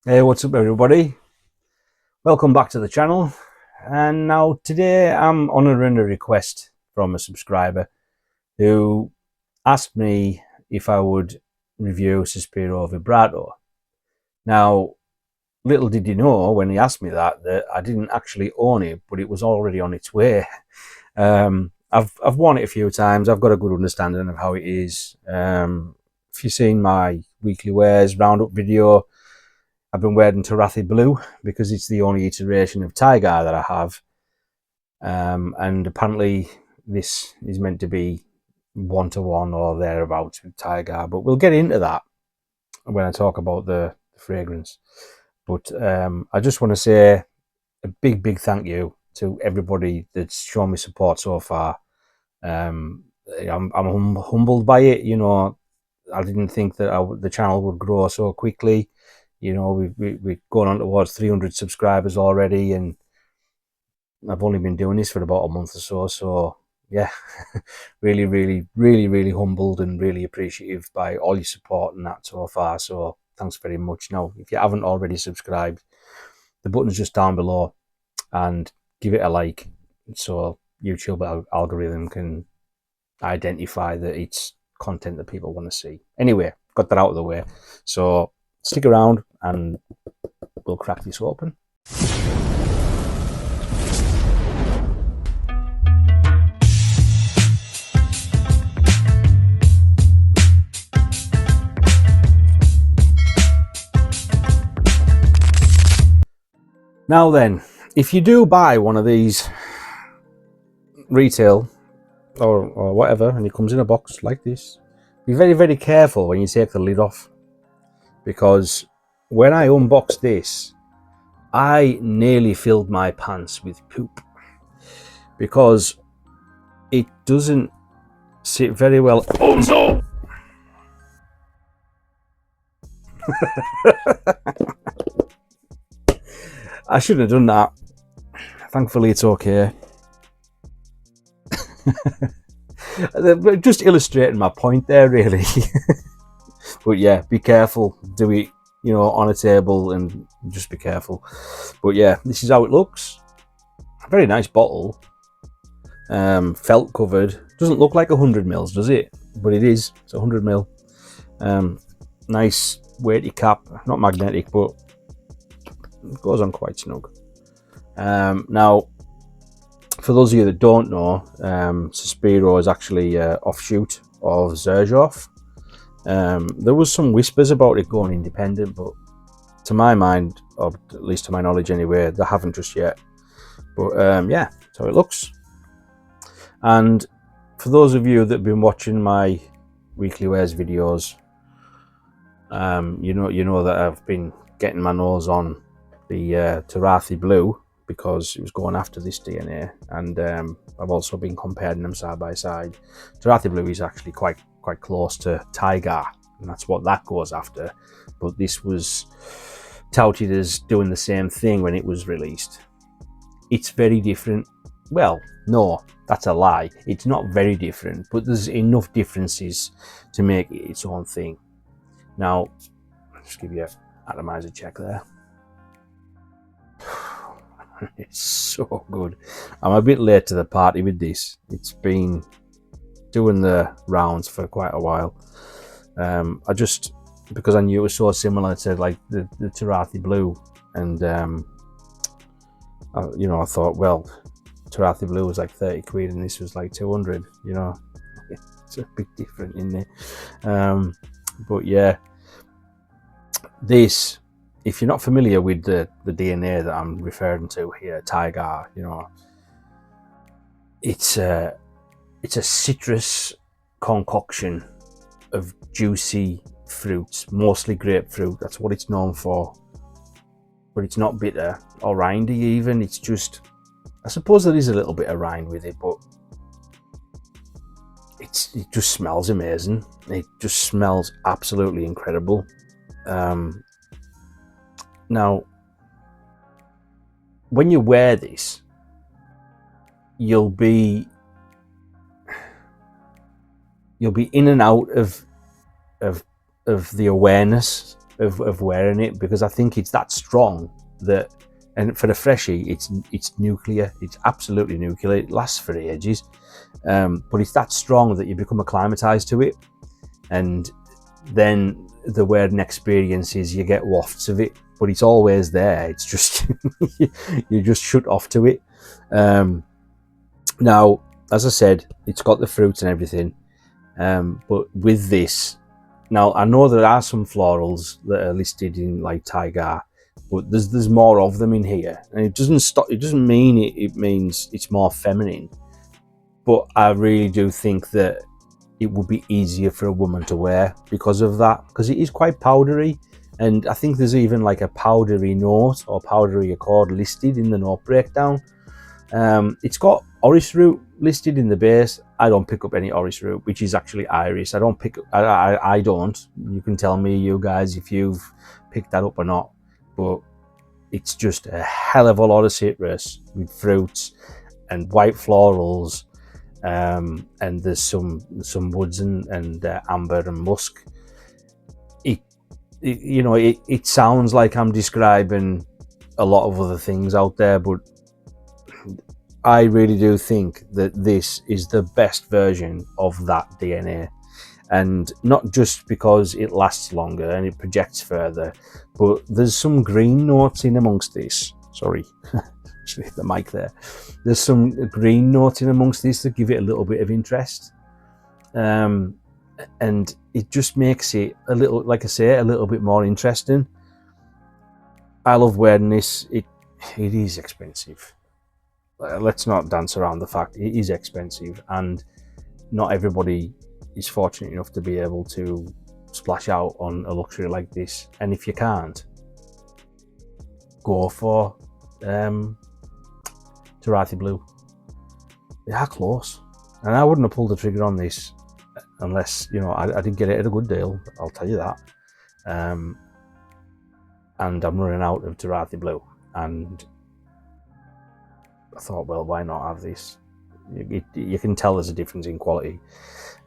Hey, what's up everybody? Welcome back to the channel. And now today I'm honouring a request from a subscriber who asked me if I would review Sospiro Vibrato. Now, little did he know when he asked me that I didn't actually own it, but it was already on its way. I've worn it a few times. I've got a good understanding of how it is. If you've seen my weekly wears roundup video, I've been wearing Tarathi Blue because it's the only iteration of Tiger that I have. And apparently this is meant to be 1-to-1 or thereabouts with Tiger, but we'll get into that when I talk about the fragrance. But I just want to say a big thank you to everybody that's shown me support so far. I'm humbled by it. You know, I didn't think that the channel would grow so quickly. You know, we're going on towards 300 subscribers already, and I've only been doing this for about a month or so. So yeah, really humbled and really appreciative by all your support and that so far. So thanks very much. Now, if you haven't already subscribed, the button's just down below, and give it a like so YouTube algorithm can identify that it's content that people want to see. Anyway, got that out of the way. So stick around and we'll crack this open. Now then, if you do buy one of these retail or whatever, and it comes in a box like this, be very careful when you take the lid off, because when I unboxed this, I nearly filled my pants with poop because it doesn't sit very well. Oh no! I shouldn't have done that. Thankfully it's okay. Just illustrating my point there, really. But yeah, be careful. Do it, you know, on a table, and just be careful. But yeah, this is how it looks. A very nice bottle. Felt covered. Doesn't look like 100 mils, does it? But it is. It's 100 mil. Nice weighty cap. Not magnetic, but it goes on quite snug. Now, for those of you that don't know, Sospiro is actually an offshoot of Xerjoff. There was some whispers about it going independent, but to my mind, or at least to my knowledge anyway, they haven't just yet. But yeah, that's how it looks. And for those of you that have been watching my weekly wears videos, you know that I've been getting my nose on the Tarathi Blue because it was going after this DNA, and I've also been comparing them side by side. Tarathi Blue is actually quite close to Tiger, and that's what that goes after, but this was touted as doing the same thing when it was released. It's very different. Well, no, that's a lie. It's not very different, but there's enough differences to make it its own thing. Now, I'll just give you an atomizer check there. It's so good. I'm a bit late to the party with this. It's been doing the rounds for quite a while. I just, because I knew it was so similar to like the Tarathi Blue, and you know, I thought, well, Tarathi Blue was like 30 quid and this was like 200, you know. It's a bit different in there. But yeah, this, if you're not familiar with the DNA that I'm referring to here, Tiger, you know, it's a citrus concoction of juicy fruits, mostly grapefruit. That's what it's known for. But it's not bitter or rindy even. It's just, I suppose there is a little bit of rind with it, but it just smells amazing. It just smells absolutely incredible. Now, when you wear this, you'll be in and out of the awareness of wearing it, because I think it's that strong that, and for the freshie, it's nuclear. It's absolutely nuclear. It lasts for ages, but it's that strong that you become acclimatized to it, and then the wearing experience is you get wafts of it, but it's always there. It's just you just shut off to it. Now, as I said, it's got the fruits and everything, but with this, now I know there are some florals that are listed in like Tiger, but there's more of them in here, and it doesn't mean it means it's more feminine, but I really do think that it would be easier for a woman to wear because of that, because it is quite powdery, and I think there's even like a powdery note or powdery accord listed in the note breakdown. It's got orris root listed in the base. I don't pick up any orris root, which is actually iris. I don't pick up, I don't. You can tell me, you guys, if you've picked that up or not, but it's just a hell of a lot of citrus with fruits and white florals, and there's some woods and amber and musk. It sounds like I'm describing a lot of other things out there, but I really do think that this is the best version of that DNA, and not just because it lasts longer and it projects further, but there's some green notes in amongst this. Sorry, just hit the mic there. There's some green notes in amongst this that give it a little bit of interest, and it just makes it a little, like I say, a little bit more interesting. I love wearing this. It is expensive. Let's not dance around the fact it is expensive, and not everybody is fortunate enough to be able to splash out on a luxury like this. And if you can't, go for Tarathi Blue. They are close, and I wouldn't have pulled the trigger on this unless, I did get it at a good deal, I'll tell you that. And I'm running out of Tarathi Blue, and I thought, well, why not have this? You can tell there's a difference in quality.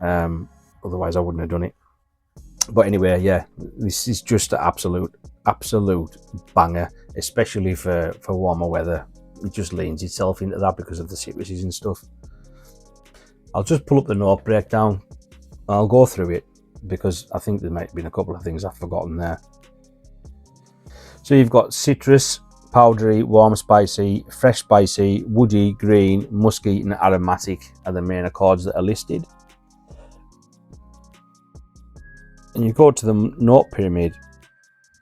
Otherwise, I wouldn't have done it. But anyway, yeah, this is just an absolute banger, especially for warmer weather. It just leans itself into that because of the citruses and stuff. I'll just pull up the note breakdown. I'll go through it because I think there might have been a couple of things I've forgotten there. So you've got citrus, powdery, warm spicy, fresh spicy, woody, green, musky and aromatic are the main accords that are listed. And you go to the note pyramid.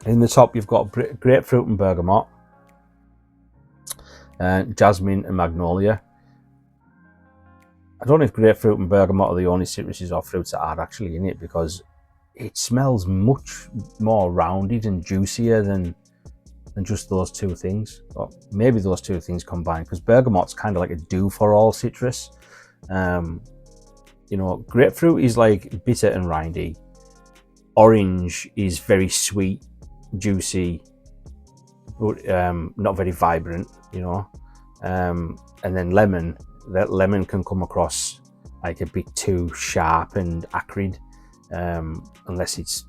In the top you've got grapefruit and bergamot, jasmine and magnolia. I don't know if grapefruit and bergamot are the only citruses or fruits that are actually in it, because it smells much more rounded and juicier than just those two things, or maybe those two things combined, because bergamot's kind of like a do-for-all citrus. Grapefruit is like bitter and rindy. Orange is very sweet, juicy, but not very vibrant, and then lemon can come across like a bit too sharp and acrid, unless it's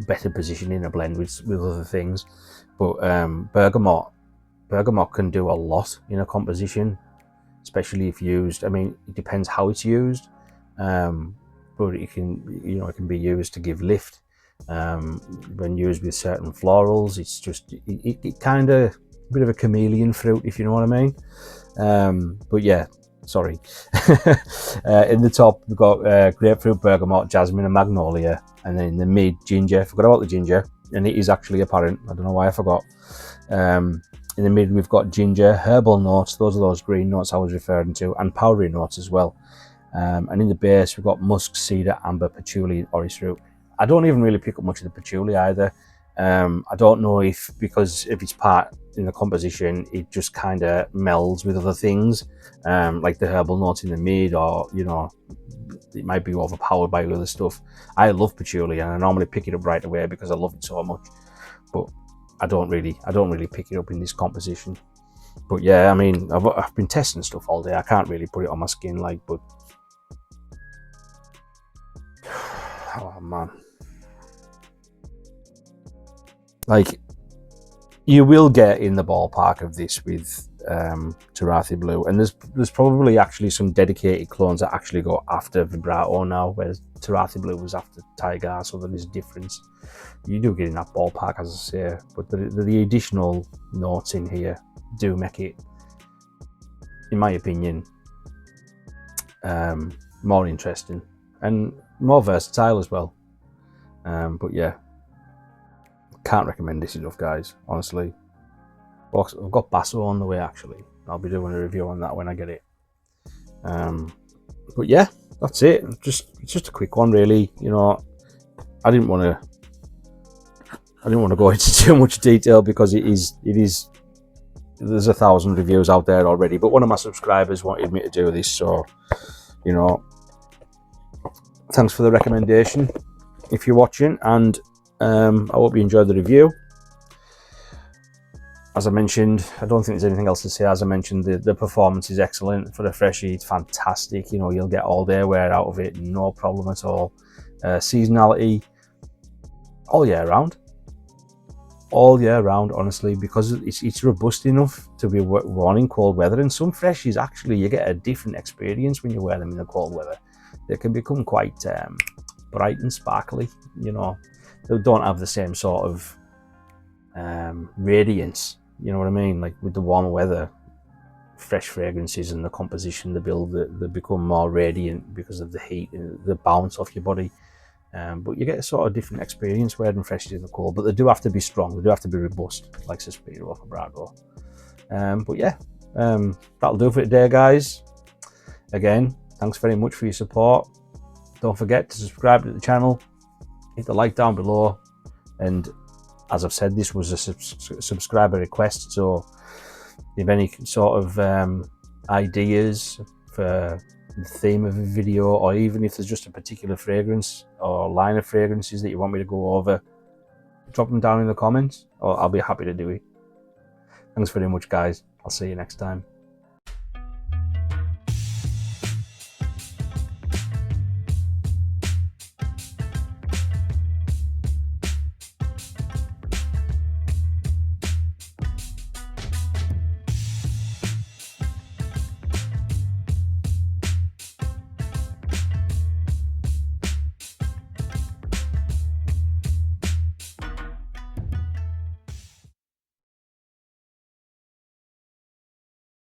better positioned in a blend with other things. But bergamot can do a lot in a composition, especially if used. I mean, it depends how it's used, but it can be used to give lift. When used with certain florals, it's just it kind of a bit of a chameleon fruit, if you know what I mean. But yeah, sorry. In the top we've got grapefruit, bergamot, jasmine and magnolia, and then in the mid, ginger. Forgot about the ginger, and it is actually apparent. I don't know why I forgot. In the mid we've got ginger, herbal notes, those are those green notes I was referring to, and powdery notes as well. And in the base we've got musk, cedar, amber, patchouli and orris root. I don't even really pick up much of the patchouli either. I don't know if because if it's part in the composition, it just kind of melds with other things, like the herbal notes in the mid, or it might be overpowered by other stuff. I love patchouli and I normally pick it up right away because I love it so much, but I don't really pick it up in this composition. But yeah, I mean, I've been testing stuff all day. I can't really put it on my skin, but oh man, like, you will get in the ballpark of this with Tarathi Blue, and there's probably actually some dedicated clones that actually go after Vibrato now, whereas Tarathi Blue was after Tiger, so there is a difference. You do get in that ballpark, as I say, but the additional notes in here do make it, in my opinion, more interesting and more versatile as well. But yeah, can't recommend this enough, guys, honestly. I've got Basso on the way, actually. I'll be doing a review on that when I get it. But yeah, that's it. It's just a quick one, really. You know, I didn't want to go into too much detail because there's 1,000 reviews out there already. But one of my subscribers wanted me to do this, so you know, thanks for the recommendation if you're watching, and I hope you enjoyed the review. As I mentioned, I don't think there's anything else to say. As I mentioned, the performance is excellent. For a freshie, it's fantastic. You know, you'll get all day wear out of it, no problem at all. Seasonality, all year round. All year round, honestly, because it's robust enough to be worn in cold weather. And some freshies, actually, you get a different experience when you wear them in the cold weather. They can become quite bright and sparkly, you know. They don't have the same sort of radiance, you know what I mean? Like with the warmer weather, fresh fragrances and the composition they build, they become more radiant because of the heat and the bounce off your body. But you get a sort of different experience wearing freshies in the cold, but they do have to be strong, they do have to be robust, like Sospiro Vibrato. But yeah, that'll do for today, guys. Again, thanks very much for your support. Don't forget to subscribe to the channel, hit the like down below, and as I've said, this was a subscriber request, so if you have any sort of ideas for the theme of a video, or even if there's just a particular fragrance or line of fragrances that you want me to go over, drop them down in the comments, or I'll be happy to do it. Thanks very much, guys. I'll see you next time.